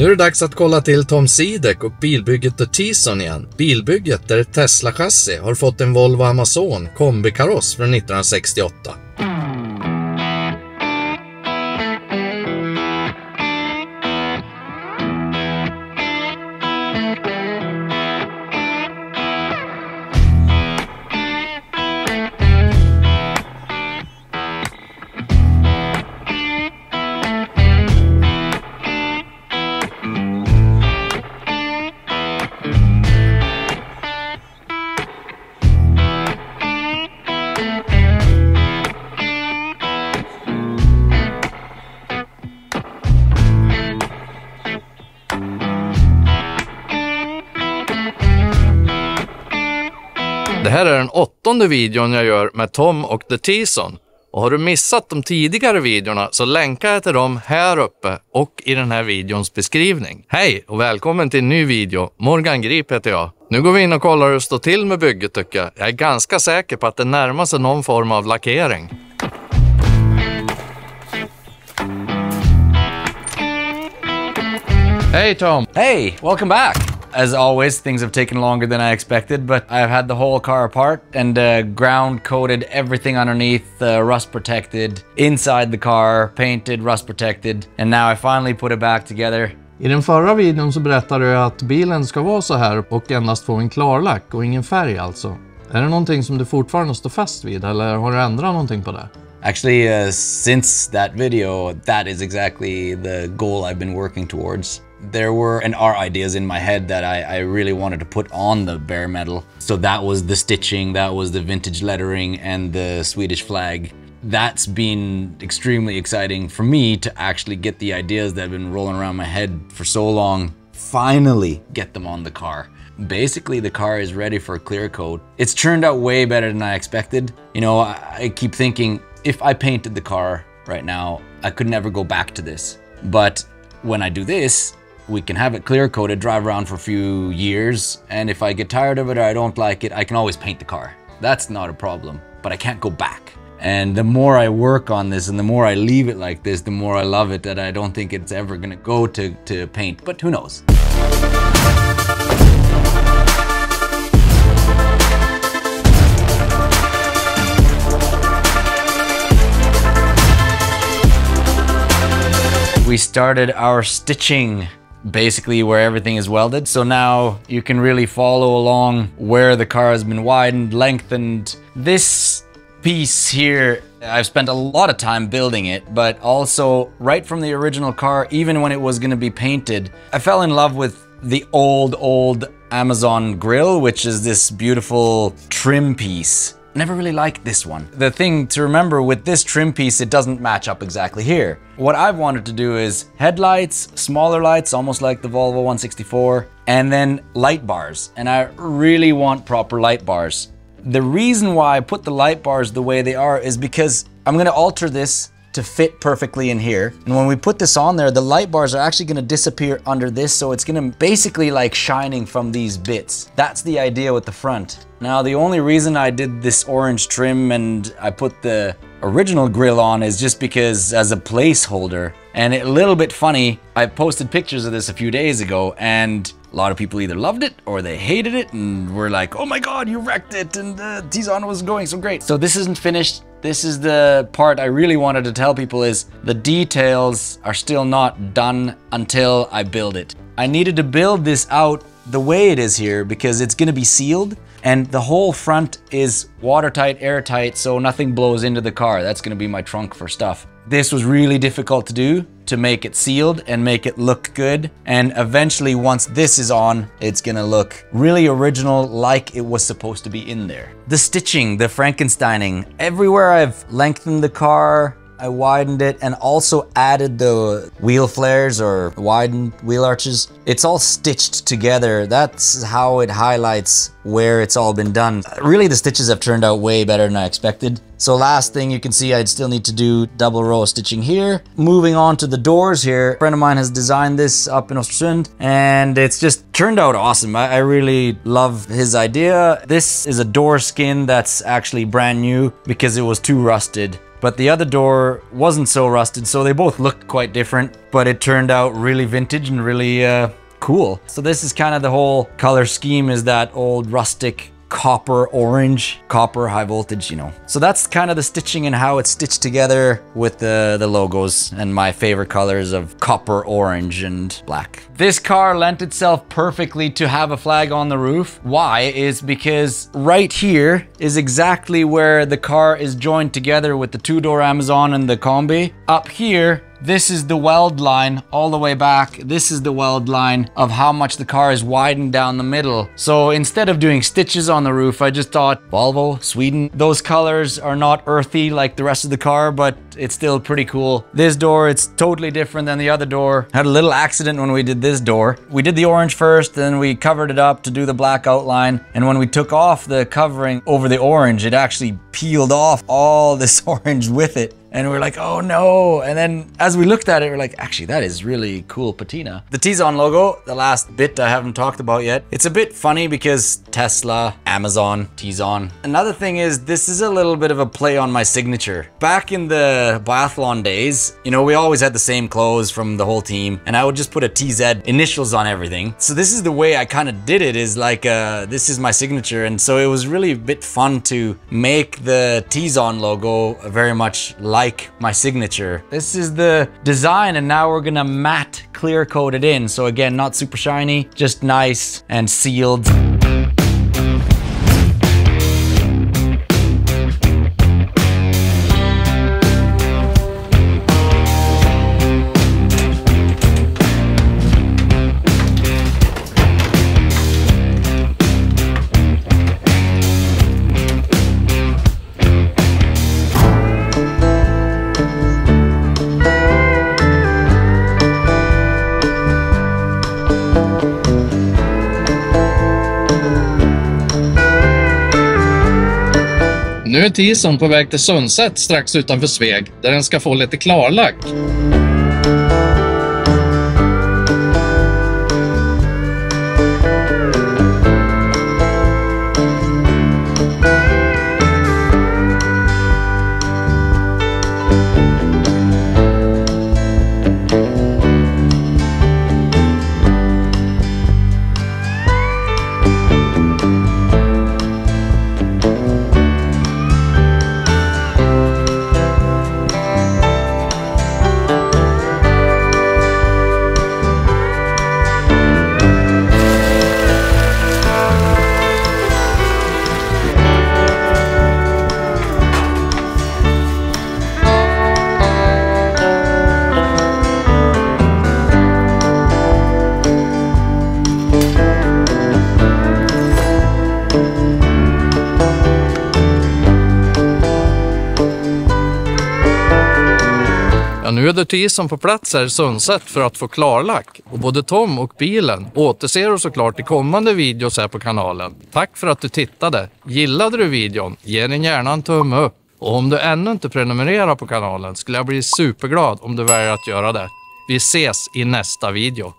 Nu är det dags att kolla till Tom Sidek och bilbygget The Tison igen. Bilbygget där ett Tesla-chassi har fått en Volvo Amazon kombikaross från 1968. Det här är den 8:e videon jag gör med Tom och The Tison. Och har du missat de tidigare videorna så länkar jag till dem här uppe och i den här videons beskrivning. Hej och välkommen till en ny video. Morgan Grip heter jag. Nu går vi in och kollar hur det står till med bygget tycker jag. Jag är ganska säker på att det närmar sig någon form av lackering. Hey Tom! Hey, welcome back! As always, things have taken longer than I expected, but I've had the whole car apart and ground coated everything underneath, rust protected, inside the car, painted, rust protected, and now I finally put it back together. I den förra videon så berättade du att bilen ska vara så här och endast få en klarlack och ingen färg alltså. Är det någonting som du fortfarande står fast vid eller har du ändrat någonting på det? Actually, since that video, that is exactly the goal I've been working towards. There were and are ideas in my head that I really wanted to put on the bare metal. So that was the stitching, that was the vintage lettering and the Swedish flag. That's been extremely exciting for me to actually get the ideas that have been rolling around my head for so long, finally get them on the car. Basically, the car is ready for a clear coat. It's turned out way better than I expected. You know, I keep thinking, if I painted the car right now, I could never go back to this. But when I do this, we can have it clear coated, drive around for a few years, and if I get tired of it or I don't like it, I can always paint the car. That's not a problem, but I can't go back. And the more I work on this and the more I leave it like this, the more I love it, that I don't think it's ever gonna go to paint, but who knows? We started our stitching basically where everything is welded. So now you can really follow along where the car has been widened, lengthened. This piece here, I've spent a lot of time building it, but also right from the original car, even when it was going to be painted, I fell in love with the old Amazon grill, which is this beautiful trim piece. Never really liked this one. The thing to remember with this trim piece, it doesn't match up exactly here. What I've wanted to do is headlights, smaller lights, almost like the Volvo 164, and then light bars. And I really want proper light bars. The reason why I put the light bars the way they are is because I'm gonna alter this to fit perfectly in here. And when we put this on there, the light bars are actually gonna disappear under this, so it's gonna basically like shining from these bits. That's the idea with the front. Now, the only reason I did this orange trim and I put the original grille on is just because as a placeholder. And a little bit funny, I posted pictures of this a few days ago and a lot of people either loved it or they hated it and were like, oh my God, you wrecked it and Tison was going so great. So this isn't finished. This is the part I really wanted to tell people is the details are still not done until I build it. I needed to build this out the way it is here because it's gonna be sealed and the whole front is watertight, airtight, so nothing blows into the car. That's gonna be my trunk for stuff. This was really difficult to do, to make it sealed and make it look good. And eventually, once this is on, it's gonna look really original, like it was supposed to be in there. The stitching, the Frankensteining, everywhere I've lengthened the car, I widened it and also added the wheel flares or widened wheel arches. It's all stitched together. That's how it highlights where it's all been done. Really, the stitches have turned out way better than I expected. So last thing you can see, I'd still need to do double row of stitching here. Moving on to the doors here, a friend of mine has designed this up in Östersund and it's just turned out awesome. I really love his idea. This is a door skin that's actually brand new because it was too rusted. but the other door wasn't so rusted, so they both looked quite different, but it turned out really vintage and really cool. So this is kind of the whole color scheme, is that old rustic copper orange, copper high voltage, you know. So that's kind of the stitching and how it's stitched together with the logos and my favorite colors of copper, orange, and black. This car lent itself perfectly to have a flag on the roof. Why? Is because right here is exactly where the car is joined together with the two-door Amazon and the Combi. Up here, this is the weld line all the way back. This is the weld line of how much the car is widened down the middle. So instead of doing stitches on the roof, I just thought Volvo, Sweden. Those colors are not earthy like the rest of the car, but it's still pretty cool. This door, it's totally different than the other door. Had a little accident when we did this door. We did the orange first, then we covered it up to do the black outline. And when we took off the covering over the orange, it actually peeled off all this orange with it. And we're like, oh no. And then as we looked at it, we're like, actually, that is really cool patina. The Tizon logo, the last bit I haven't talked about yet. It's a bit funny because Tesla, Amazon, Tizon. Another thing is, this is a little bit of a play on my signature. Back in the biathlon days, you know, we always had the same clothes from the whole team, and I would just put a TZ initials on everything. So this is the way I kind of did it, is like, this is my signature. And so it was really a bit fun to make the Tizon logo very much like my signature. This is the design, and now we're gonna matte clear coat it in. So again, not super shiny, just nice and sealed. Nu är Tizon på väg till Sunset strax utanför Sveg, där den ska få lite klarlack. Nu är det Tizon på plats här i Sunset för att få klarlack. Och både Tom och bilen återser oss såklart i kommande videos här på kanalen. Tack för att du tittade. Gillade du videon? Ge den gärna en tumme upp. Och om du ännu inte prenumererar på kanalen skulle jag bli superglad om du väljer att göra det. Vi ses i nästa video.